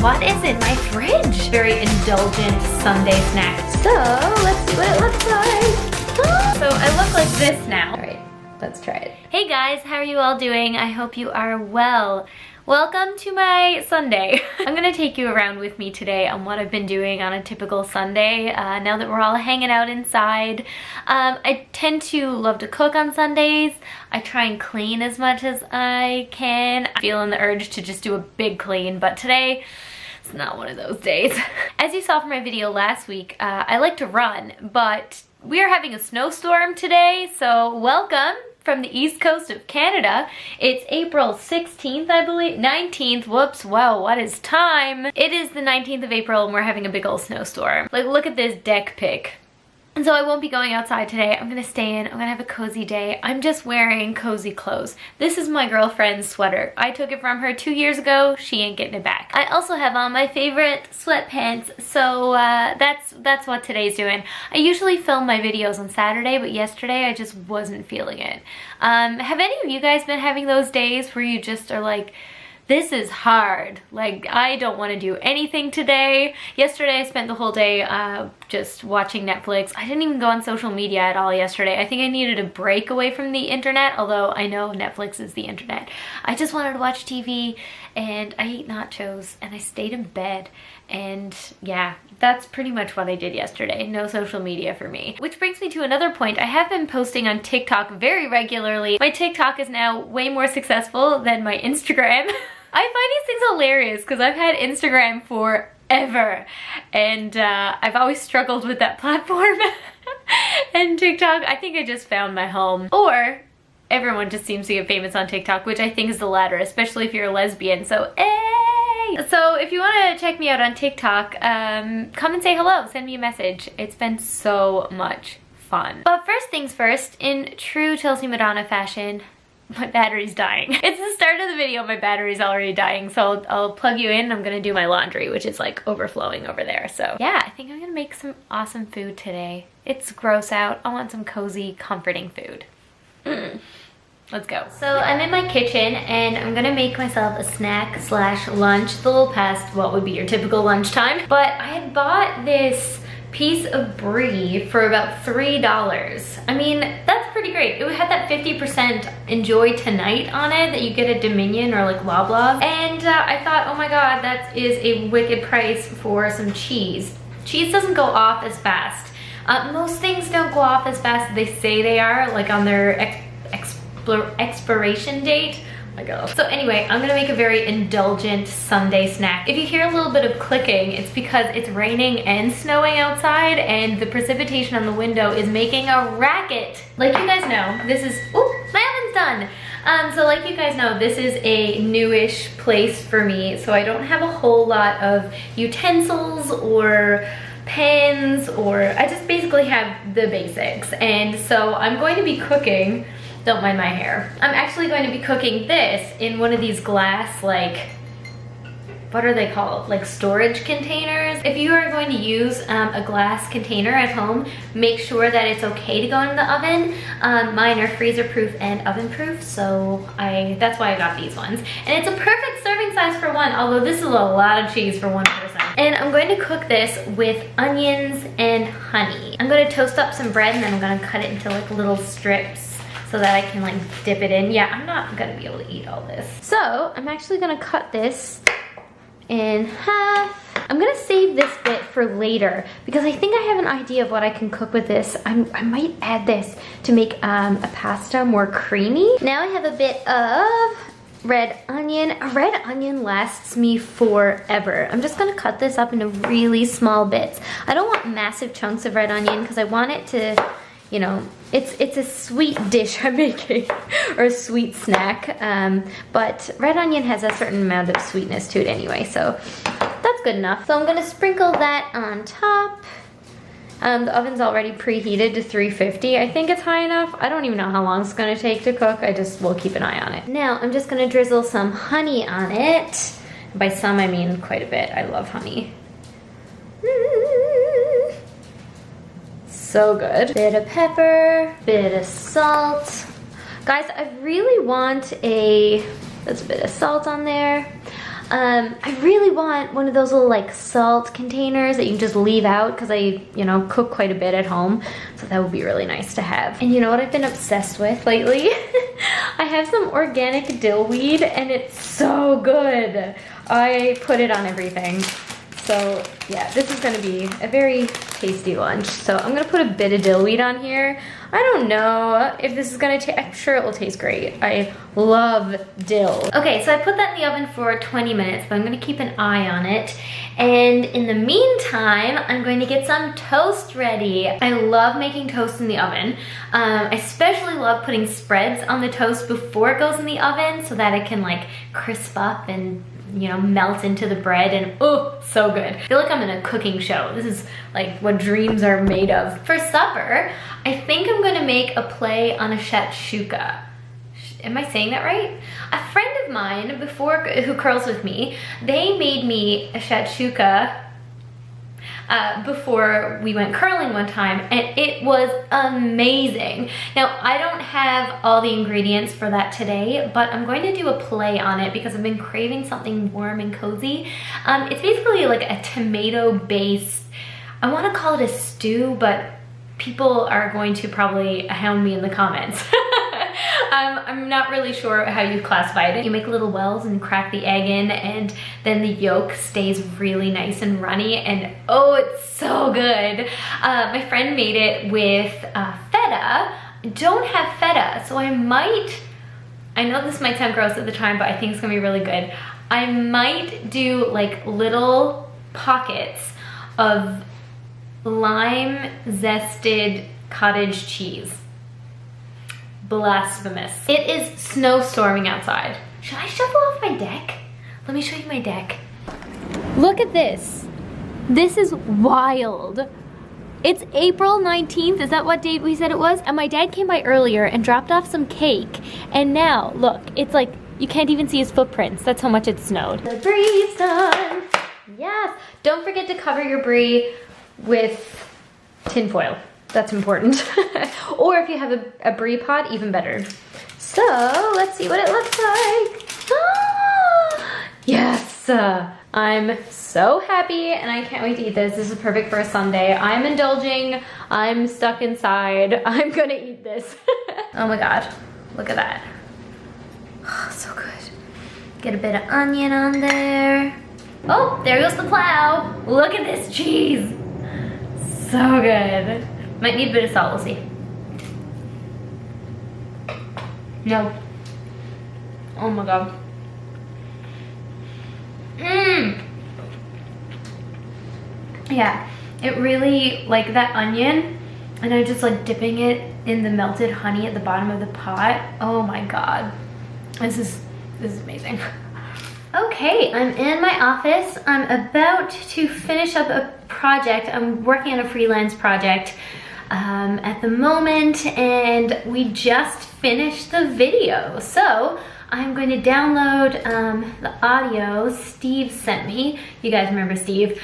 what is in my fridge? Very indulgent Sunday snack. So let's see what it looks like. So I look like this now. All right, let's try it. Hey guys, how are you all doing? I hope you are well. Welcome to my Sunday. I'm gonna take you around with me today on what I've been doing on a typical Sunday now that we're all hanging out inside. I tend to love to cook on Sundays. I try and clean as much as I can. I'm feeling the urge to just do a big clean, but today it's not one of those days. As you saw from my video last week, I like to run, but we are having a snowstorm today, so welcome from the east coast of Canada. It's April 16th, I believe, 19th, whoops, wow, what is time? It is the 19th of April and we're having a big old snowstorm. Like, look at this deck pic. And so I won't be going outside today. I'm gonna stay in, I'm gonna have a cozy day. I'm just wearing cozy clothes. This is my girlfriend's sweater. I took it from her 2 years ago, she ain't getting it back. I also have on my favorite sweatpants, so that's what today's doing. I usually film my videos on Saturday, but yesterday I just wasn't feeling it. Have any of you guys been having those days where you just are like, this is hard, like I don't want to do anything today? Yesterday I spent the whole day just watching Netflix. I didn't even go on social media at all yesterday. I think I needed a break away from the internet, although I know Netflix is the internet. I just wanted to watch TV and I ate nachos and I stayed in bed, and yeah, that's pretty much what I did yesterday. No social media for me. Which brings me to another point. I have been posting on TikTok very regularly. My TikTok is now way more successful than my Instagram. I find these things hilarious because I've had Instagram forever and I've always struggled with that platform. And TikTok, I think I just found my home. Or everyone just seems to get famous on TikTok, which I think is the latter, especially if you're a lesbian, so hey! So if you want to check me out on TikTok, come and say hello, send me a message. It's been so much fun. But first things first, in true Chelsea Madonna fashion, my battery's dying. It's the start of the video, my battery's already dying, so I'll plug you in. I'm gonna do my laundry, which is like overflowing over there. So yeah, I think I'm gonna make some awesome food today. It's gross out. I want some cozy, comforting food. Let's go. So I'm in my kitchen and I'm gonna make myself a snack slash lunch. It's a little past what would be your typical lunchtime, but I had bought this piece of brie for about $3. I mean, that's pretty great. It had that 50% enjoy tonight on it that you get at Dominion or like Loblaws. And I thought, oh my God, that is a wicked price for some cheese. Cheese doesn't go off as fast. Most things don't go off as fast as they say they are, like on their expiration date. Oh my God. So anyway, I'm gonna make a very indulgent Sunday snack. If you hear a little bit of clicking, it's because it's raining and snowing outside and the precipitation on the window is making a racket. Like you guys know, this is, oh, my oven's done. So like you guys know, this is a newish place for me, so I don't have a whole lot of utensils or pans, or I just basically have the basics. And so I'm going to be cooking. Don't mind my hair. I'm actually going to be cooking this in one of these glass, like, what are they called? Like storage containers. If you are going to use a glass container at home, make sure that it's okay to go in the oven. Mine are freezer proof and oven proof, so that's why I got these ones. And it's a perfect serving size for one, although this is a lot of cheese for one person. And I'm going to cook this with onions and honey. I'm going to toast up some bread and then I'm going to cut it into like little strips so that I can like dip it in. Yeah, I'm not gonna be able to eat all this. So I'm actually gonna cut this in half. I'm gonna save this bit for later because I think I have an idea of what I can cook with this. I might add this to make a pasta more creamy. Now I have a bit of red onion. A red onion lasts me forever. I'm just gonna cut this up into really small bits. I don't want massive chunks of red onion because I want it to, you know, it's a sweet dish I'm making, or a sweet snack, but red onion has a certain amount of sweetness to it anyway, so that's good enough. So I'm gonna sprinkle that on top. The oven's already preheated to 350. I think it's high enough. I don't even know how long it's gonna take to cook. I just will keep an eye on it. Now I'm just gonna drizzle some honey on it. By some I mean quite a bit. I love honey. So good. Bit of pepper, bit of salt. Guys, I really want that's a bit of salt on there. I really want one of those little like salt containers that you can just leave out because I, you know, cook quite a bit at home. So that would be really nice to have. And you know what I've been obsessed with lately? I have some organic dill weed and it's so good. I put it on everything. So yeah, this is gonna be a very tasty lunch. So I'm gonna put a bit of dill weed on here. I don't know if this is gonna taste, I'm sure it will taste great. I love dill. Okay, so I put that in the oven for 20 minutes, but I'm gonna keep an eye on it. And in the meantime, I'm going to get some toast ready. I love making toast in the oven. I especially love putting spreads on the toast before it goes in the oven so that it can like crisp up and, you know, melt into the bread, and oh, so good. I feel like I'm in a cooking show. This is like what dreams are made of. For supper, I think I'm gonna make a play on a shakshuka. Am I saying that right? A friend of mine before, who curls with me, they made me a shakshuka before we went curling one time, and it was amazing. Now, I don't have all the ingredients for that today, but I'm going to do a play on it because I've been craving something warm and cozy. It's basically like a tomato-based, I want to call it a stew, but people are going to probably hound me in the comments. I'm not really sure how you classify it. You make little wells and crack the egg in, and then the yolk stays really nice and runny, and oh, it's so good. My friend made it with feta. I don't have feta, so I know this might sound gross at the time, but I think it's gonna be really good. I might do like little pockets of lime zested cottage cheese. Blasphemous. It is snowstorming outside. Should I shuffle off my deck? Let me show you my deck. Look at this. This is wild. It's April 19th, is that what date we said it was? And my dad came by earlier and dropped off some cake. And now, look, it's like, you can't even see his footprints. That's how much it snowed. The brie's done. Yes. Don't forget to cover your brie with tin foil. That's important. Or if you have a brie pot, even better. So let's see what it looks like. Ah, yes, I'm so happy and I can't wait to eat this. This is perfect for a Sunday. I'm indulging, I'm stuck inside. I'm gonna eat this. Oh my God, look at that. Oh, so good. Get a bit of onion on there. Oh, there goes the plow. Look at this cheese. So good. Might need a bit of salt, we'll see. No. Oh my God. Mmm. Yeah, it really, like that onion, and I'm just like dipping it in the melted honey at the bottom of the pot. Oh my God. This is amazing. Okay, I'm in my office. I'm about to finish up a project. I'm working on a freelance project at the moment, and we just finished the video. So I'm going to download the audio Steve sent me. You guys remember Steve.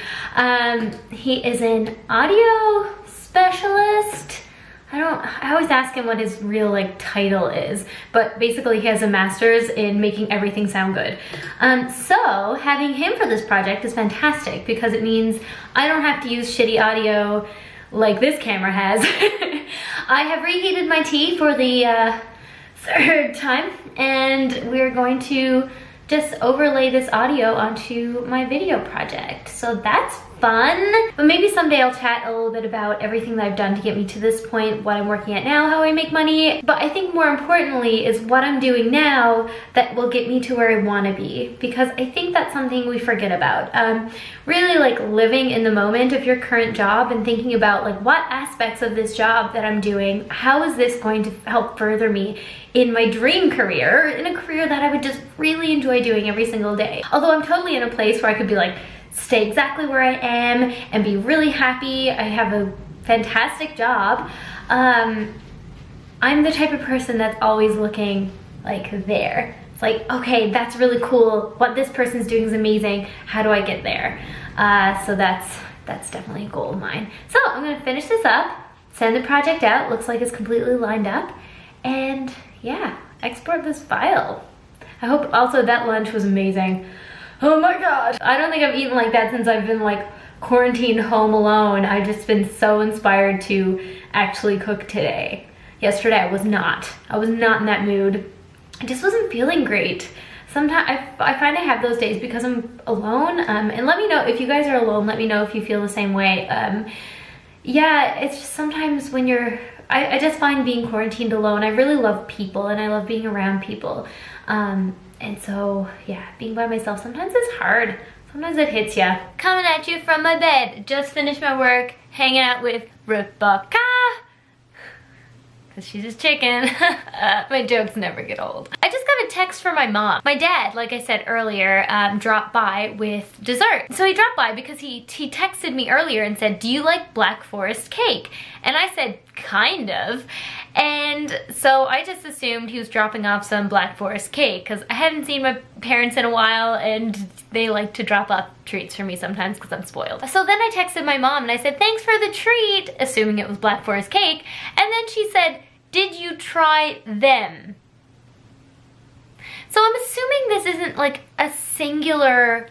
He is an audio specialist. I always ask him what his real like title is, but basically he has a master's in making everything sound good. So having him for this project is fantastic because it means I don't have to use shitty audio like this camera has. I have reheated my tea for the third time, and we're going to just overlay this audio onto my video project. So that's fun. But maybe someday I'll chat a little bit about everything that I've done to get me to this point, what I'm working at now, how I make money. But I think more importantly is what I'm doing now that will get me to where I want to be, because I think that's something we forget about. Really like living in the moment of your current job and thinking about like what aspects of this job that I'm doing, how is this going to help further me in my dream career, in a career that I would just really enjoy doing every single day. Although I'm totally in a place where I could be like, stay exactly where I am and be really happy. I have a fantastic job. I'm the type of person that's always looking like there. It's like, okay, that's really cool. What this person's doing is amazing. How do I get there? So that's definitely a goal of mine. So I'm gonna finish this up, send the project out. Looks like it's completely lined up. And yeah, export this file. I hope also that lunch was amazing. Oh my god. I don't think I've eaten like that since I've been like quarantined home alone. I've just been so inspired to actually cook today. Yesterday I was not in that mood. I just wasn't feeling great. Sometimes I find I have those days because I'm alone. And let me know if you guys are alone. Let me know if you feel the same way. Yeah, it's just sometimes when you're, I just find being quarantined alone, I really love people and I love being around people. And so, yeah, being by myself sometimes is hard. Sometimes it hits ya. Coming at you from my bed. Just finished my work, hanging out with Rebecca. Cause she's just chicken. My jokes never get old. I just got a text from my mom. My dad, like I said earlier, dropped by with dessert. So he dropped by because he texted me earlier and said, do you like Black Forest cake? And I said, kind of. And so I just assumed he was dropping off some Black Forest cake because I haven't seen my parents in a while and they like to drop off treats for me sometimes because I'm spoiled. So then I texted my mom and I said, thanks for the treat, assuming it was Black Forest cake. And then she said, did you try them? So I'm assuming this isn't like a singular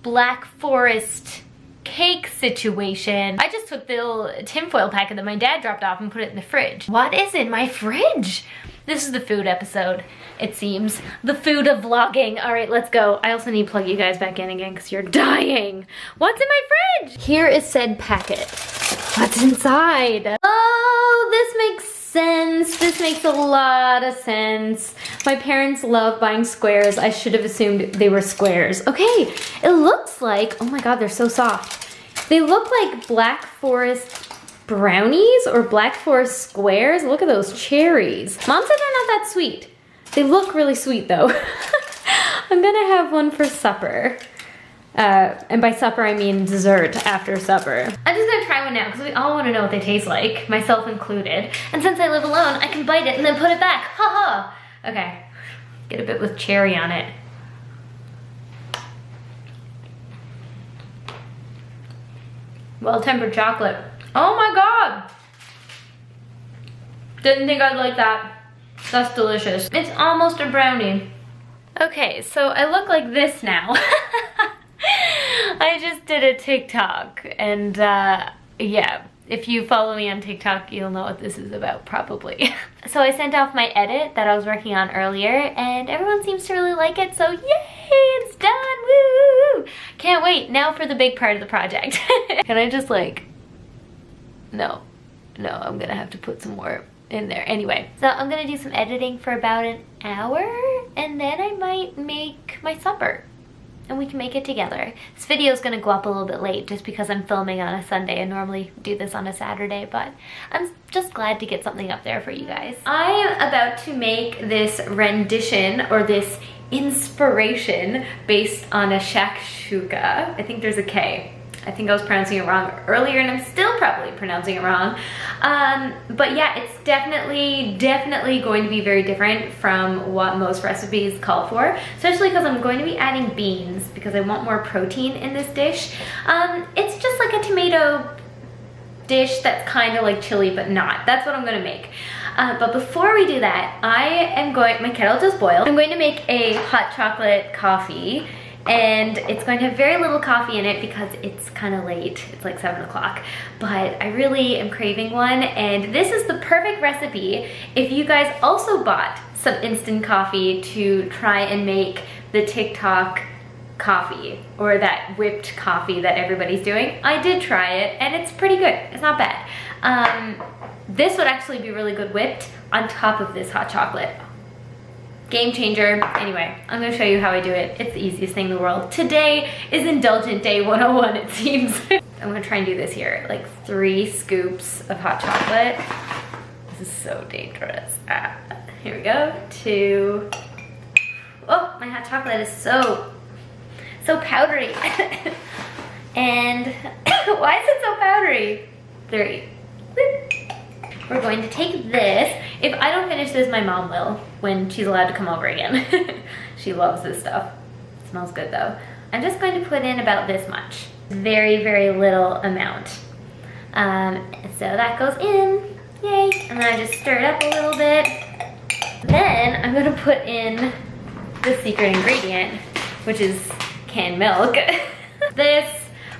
Black Forest cake situation. I just took the little tinfoil packet that my dad dropped off and put it in the fridge. What is in my fridge? This is the food episode, it seems. The food of vlogging. All right, let's go. I also need to plug you guys back in again because you're dying. What's in my fridge? Here is said packet. What's inside? Oh, this makes sense. This makes a lot of sense. My parents love buying squares. I should have assumed they were squares. Okay, it looks like, oh my god, they're so soft. They look like Black Forest brownies or Black Forest squares. Look at those cherries. Mom said they're not that sweet. They look really sweet though. I'm gonna have one for supper. And by supper I mean dessert after supper. I'm just gonna try one now because we all want to know what they taste like, myself included. And since I live alone, I can bite it and then put it back. Ha ha. Okay, get a bit with cherry on it. Well-tempered chocolate. Oh my god! Didn't think I'd like that. That's delicious. It's almost a brownie. Okay, so I look like this now. I just did a TikTok and yeah, if you follow me on TikTok, you'll know what this is about probably. So I sent off my edit that I was working on earlier and everyone seems to really like it, so yay, it's done, woo! Can't wait now for the big part of the project. Can I just like, no, I'm gonna have to put some more in there. Anyway, so I'm gonna do some editing for about an hour and then I might make my supper. And we can make it together. This video is gonna go up a little bit late just because I'm filming on a Sunday. I normally do this on a Saturday, but I'm just glad to get something up there for you guys. I am about to make this rendition or this inspiration based on a shakshuka. I think there's a K. I think I was pronouncing it wrong earlier and I'm still probably pronouncing it wrong. But yeah, it's definitely going to be very different from what most recipes call for, especially because I'm going to be adding beans because I want more protein in this dish. It's just like a tomato dish that's kind of like chili, but not. That's what I'm gonna make. But before we do that, my kettle just boiled. I'm going to make a hot chocolate coffee. And it's going to have very little coffee in it because it's kind of late. It's like 7 o'clock. But I really am craving one. And this is the perfect recipe if you guys also bought some instant coffee to try and make the TikTok coffee or that whipped coffee that everybody's doing. I did try it and it's pretty good. It's not bad. This would actually be really good whipped on top of this hot chocolate. Game changer. Anyway, I'm gonna show you how I do it. It's the easiest thing in the world. Today is Indulgent Day 101, it seems. I'm gonna try and do this here. Like 3 scoops of hot chocolate. This is so dangerous. Here we go. 2. Oh, my hot chocolate is so powdery. And why is it so powdery? 3. We're going to take this. If I don't finish this, my mom will when she's allowed to come over again. She loves this stuff. It smells good though. I'm just going to put in about this much. Very little amount. So that goes in, yay. And then I just stir it up a little bit. Then I'm gonna put in the secret ingredient, which is canned milk. This,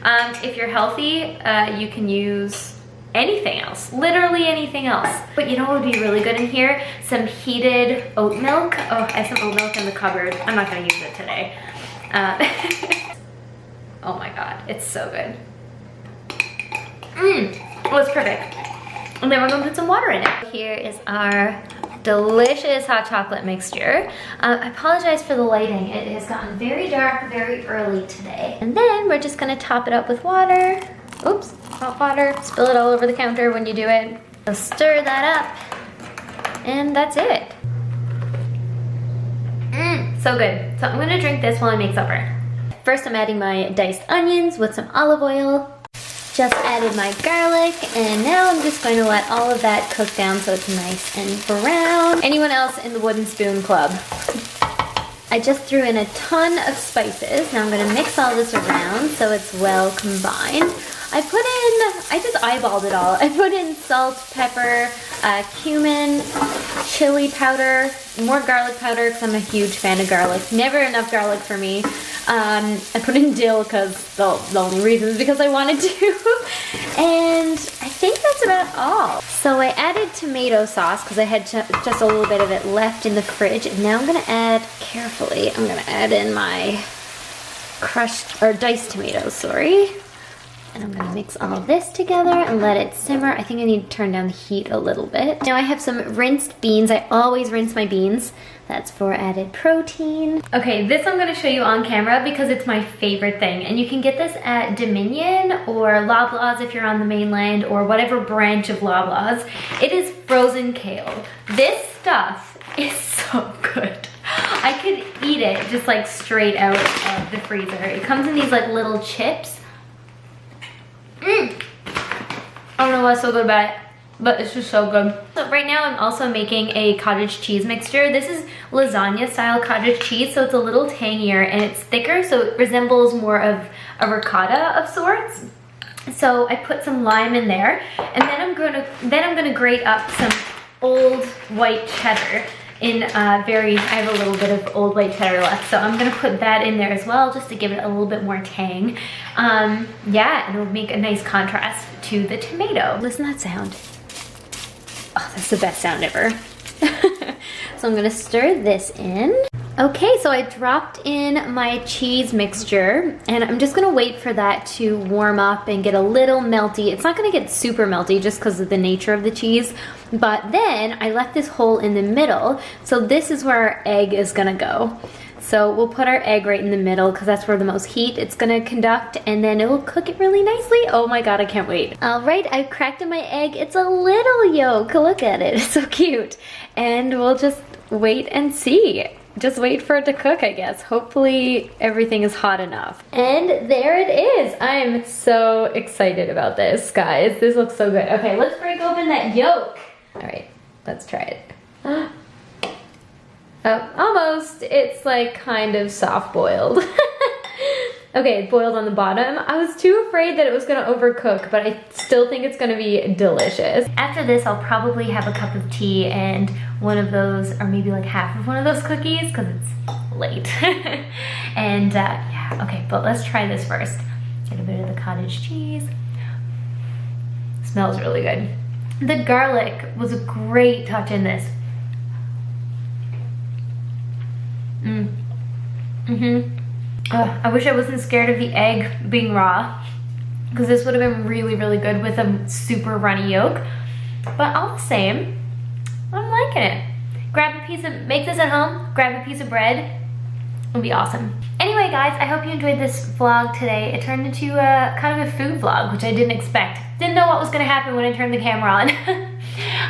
if you're healthy, you can use anything else, literally anything else. But you know what would be really good in here? Some heated oat milk. Oh, I have some oat milk in the cupboard. I'm not gonna use it today. Oh my God, it's so good. Oh, it's perfect. And then we're gonna put some water in it. Here is our delicious hot chocolate mixture. I apologize for the lighting. It has gotten very dark very early today. And then we're just gonna top it up with water. Oops, hot water. Spill it all over the counter when you do it. So stir that up, and that's it. So good. So I'm gonna drink this while I make supper. First, I'm adding my diced onions with some olive oil. Just added my garlic, and now I'm just going to let all of that cook down so it's nice and brown. Anyone else in the wooden spoon club? I just threw in a ton of spices. Now I'm gonna mix all this around so it's well combined. I just eyeballed it all. I put in salt, pepper, cumin, chili powder, more garlic powder because I'm a huge fan of garlic. Never enough garlic for me. I put in dill because the only reason is because I wanted to. And I think that's about all. So I added tomato sauce because I had just a little bit of it left in the fridge. And now I'm gonna add, carefully, I'm gonna add in my diced tomatoes, sorry. And I'm gonna mix all of this together and let it simmer. I think I need to turn down the heat a little bit. Now I have some rinsed beans. I always rinse my beans. That's for added protein. Okay, this I'm gonna show you on camera because it's my favorite thing. And you can get this at Dominion or Loblaws if you're on the mainland, or whatever branch of Loblaws. It is frozen kale. This stuff is so good. I could eat it just like straight out of the freezer. It comes in these like little chips. I don't know what's so good about it, but it's just so good. So right now I'm also making a cottage cheese mixture. This is lasagna style cottage cheese, so it's a little tangier and it's thicker, so it resembles more of a ricotta of sorts. So I put some lime in there, and then I'm gonna grate up some old white cheddar in I have a little bit of old white cheddar left, so I'm gonna put that in there as well just to give it a little bit more tang. Yeah, and it'll make a nice contrast to the tomato. Listen to that sound. Oh, that's the best sound ever. So I'm gonna stir this in. Okay, so I dropped in my cheese mixture, and I'm just gonna wait for that to warm up and get a little melty. It's not gonna get super melty just because of the nature of the cheese, but then I left this hole in the middle, so this is where our egg is gonna go. So we'll put our egg right in the middle because that's where the most heat it's gonna conduct, and then it will cook it really nicely. Oh my God, I can't wait. All right, I've cracked in my egg. It's a little yolk, look at it, it's so cute. And we'll just wait and see. Just wait for it to cook, I guess. Hopefully everything is hot enough. And there it is. I'm so excited about this, guys. This looks so good. Okay, let's break open that yolk. All right, let's try it. Oh, almost. It's like kind of soft boiled. Okay, it boiled on the bottom. I was too afraid that it was gonna overcook, but I still think it's gonna be delicious. After this, I'll probably have a cup of tea and one of those, or maybe like half of one of those cookies, because it's late. And yeah, okay, but let's try this first. Get a bit of the cottage cheese. Smells really good. The garlic was a great touch in this. I wish I wasn't scared of the egg being raw, because this would have been really, really good with a super runny yolk. But all the same, I'm liking it. Make this at home, grab a piece of bread, it'll be awesome. Anyway guys, I hope you enjoyed this vlog today. It turned into kind of a food vlog, which I didn't expect. Didn't know what was gonna happen when I turned the camera on.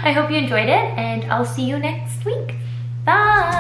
I hope you enjoyed it, and I'll see you next week. Bye!